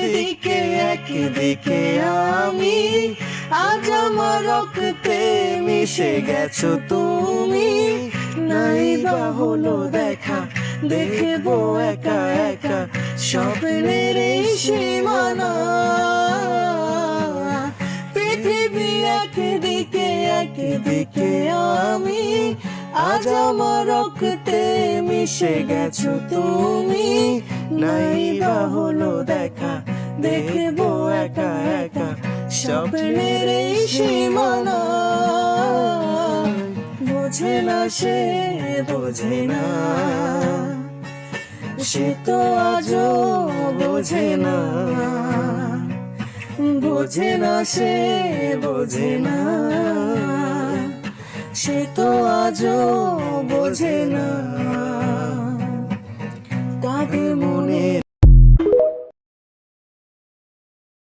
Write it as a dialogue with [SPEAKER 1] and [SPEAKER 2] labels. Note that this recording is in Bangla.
[SPEAKER 1] একদিকে একদিকে আমি, আজ আমার রক্তে মিশে গেছো তুমি। নাই বা হলো দেখা, দেখবো একা একা স্বপ্নের এই সীমানা। পৃথিবী একদিকে একদিকে আমি, আজ আমার রক্তে মিশে গেছো তুমি। নাই বা হলো দেখা, দেখবো একা একা স্বপ্নের এই সীমানা। বোঝে না সে, বোঝে না, সে তো আজও বোঝে না। বোঝে না সে, বোঝে না, সে তো আজও বোঝে না। কাঁদে মনে